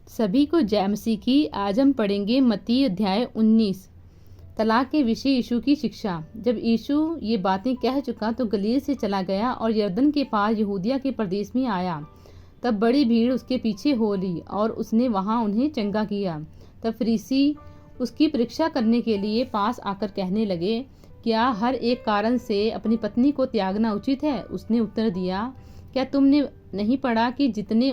सभी को जय मसीह की। आज हम पढ़ेंगे मत्ती अध्याय 19, तलाक के विषय यीशु की शिक्षा। जब यीशु ये बातें कह चुका तो गलील से चला गया और यरदन के पार यहूदिया के प्रदेश में आया। तब बड़ी भीड़ उसके पीछे हो ली और उसने वहां उन्हें चंगा किया। तब फरीसी उसकी परीक्षा करने के लिए पास आकर कहने लगे, क्या हर एक कारण से अपनी पत्नी को त्यागना उचित है? उसने उत्तर दिया, क्या तुमने नहीं पढ़ा कि जिसने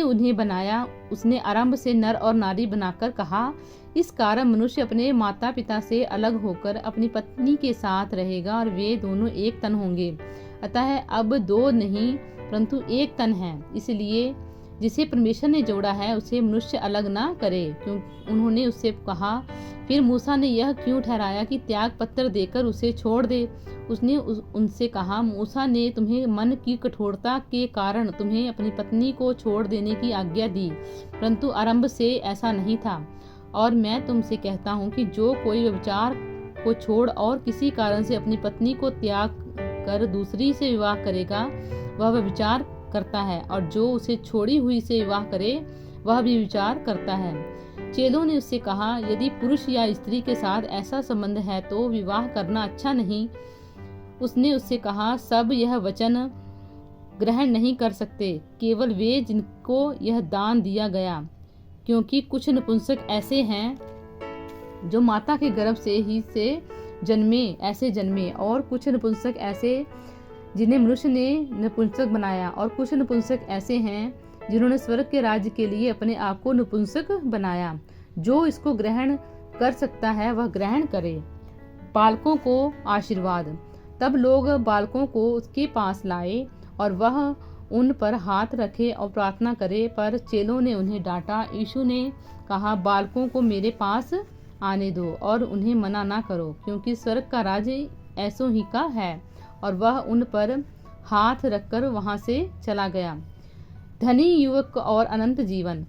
उन्हें बनाया उसने आरंभ से नर और नारी बनाकर कहा, इस कारण मनुष्य अपने माता पिता से अलग होकर अपनी पत्नी के साथ रहेगा और वे दोनों एक तन होंगे। अतः अब दो नहीं परंतु एक तन है। इसलिए जिसे परमेश्वर ने जोड़ा है उसे मनुष्य अलग ना करे। क्यों? उन्होंने उससे कहा, फिर मूसा ने यह क्यों ठहराया कि त्याग पत्र देकर उसे छोड़ दे? उसने उनसे कहा, मूसा ने तुम्हें मन की कठोरता के कारण तुम्हें अपनी पत्नी को छोड़ देने की आज्ञा दी, परंतु आरंभ से ऐसा नहीं था। और मैं तुमसे कहता हूँ कि जो कोई व्यभिचार को छोड़ और किसी कारण से अपनी पत्नी को त्याग कर दूसरी से विवाह करेगा वह व्यभिचार करता है, और जो उसे छोड़ी हुई से विवाह करे वह भी व्यभिचार करता है। चेलों ने उससे कहा, यदि पुरुष या स्त्री के साथ ऐसा संबंध है तो विवाह करना अच्छा नहीं। उसने उससे कहा, सब यह वचन ग्रहण नहीं कर सकते, केवल वे जिनको यह दान दिया गया, क्योंकि कुछ नपुंसक ऐसे हैं जो माता के गर्भ से ही जन्मे, और कुछ नपुंसक ऐसे जिन्हें मनुष्य ने नपुंसक बनाया, और कुछ नपुंसक ऐसे हैं जिन्होंने स्वर्ग के राज्य के लिए अपने आप को नपुंसक बनाया। जो इसको ग्रहण कर सकता है वह ग्रहण करे। बालकों को आशीर्वाद। तब लोग बालकों को उसके पास लाए और वह उन पर हाथ रखे और प्रार्थना करे, पर चेलों ने उन्हें डांटा। यीशु ने कहा, बालकों को मेरे पास आने दो और उन्हें मना ना करो, क्योंकि स्वर्ग का राज्य ऐसों ही का है। और वह उन पर हाथ रखकर वहां से चला गया। धनी युवक और अनंत जीवन।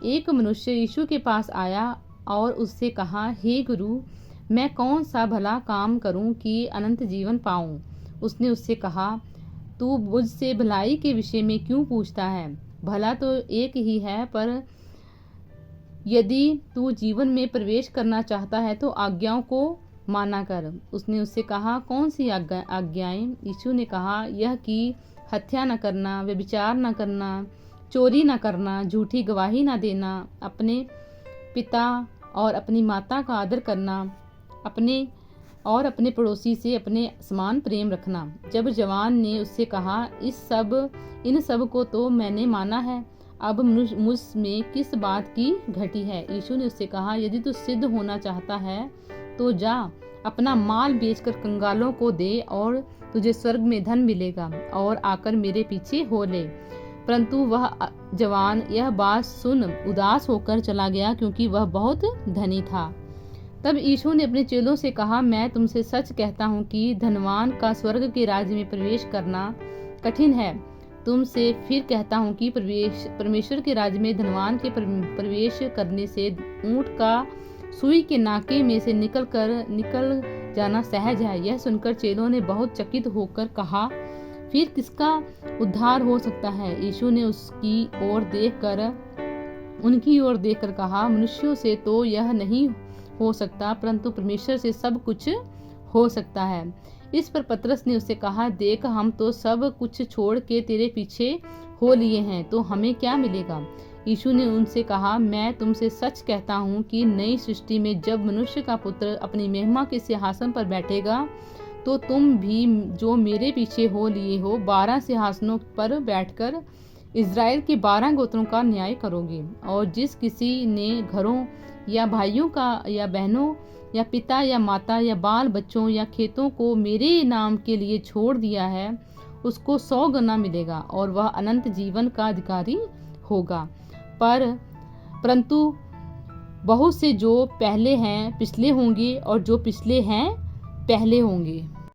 एक मनुष्य यीशु के पास आया और उससे कहा, हे गुरु, मैं कौन सा भला काम करूं कि अनंत जीवन पाऊं? उसने उससे कहा, तू मुझसे भलाई के विषय में क्यों पूछता है? भला तो एक ही है, पर यदि तू जीवन में प्रवेश करना चाहता है तो आज्ञाओं को माना कर। उसने उससे कहा, कौन सी आज्ञाएं? यीशु ने कहा, यह कि हत्या न करना, व्यभिचार न करना, चोरी न करना, झूठी गवाही न देना, अपने पिता और अपनी माता का आदर करना, अपने पड़ोसी से अपने समान प्रेम रखना। जब जवान ने उससे कहा, इन सब को तो मैंने माना है, अब मुझ में किस बात की घटी है? यीशु ने उससे कहा, यदि तू सिद्ध होना चाहता है तो जा, अपना माल बेचकर कंगालों को दे और तुझे स्वर्ग में धन मिलेगा, और आकर मेरे पीछे हो ले। परंतु वह जवान यह बात सुन उदास होकर चला गया, क्योंकि वह बहुत धनी था। तब यीशु ने अपने चेलों से कहा, मैं तुमसे सच कहता हूँ कि धनवान का स्वर्ग के राज्य में प्रवेश करना कठिन है। तुमसे फिर कहता हूँ कि परमेश्वर के राज्य में धनवान के प्रवेश करने से ऊंट का सुई के नाके में से निकल जाना सहज है। यह सुनकर चेलों ने बहुत चकित होकर कहा, फिर किसका उद्धार हो सकता है? यीशु ने उनकी ओर देखकर कहा, मनुष्यों से तो यह नहीं हो सकता, परंतु परमेश्वर से सब कुछ हो सकता है। इस पर पतरस ने उससे कहा, देख, हम तो सब कुछ छोड़ के तेरे पीछे हो लिए हैं, तो हमें क्या मिलेगा? यीशु ने उनसे कहा, मैं तुमसे सच कहता हूँ कि नई सृष्टि में जब मनुष्य का पुत्र अपनी महिमा के सिंहासन पर बैठेगा, तो तुम भी जो मेरे पीछे हो लिए हो 12 सिंहासनों पर बैठकर इज़राइल के 12 गोत्रों का न्याय करोगे। और जिस किसी ने घरों या भाइयों का या बहनों या पिता या माता या बाल बच्चों या खेतों को मेरे नाम के लिए छोड़ दिया है, उसको 100 गुना मिलेगा और वह अनंत जीवन का अधिकारी होगा। परंतु बहुत से जो पहले हैं पिछले होंगे, और जो पिछले हैं पहले होंगे।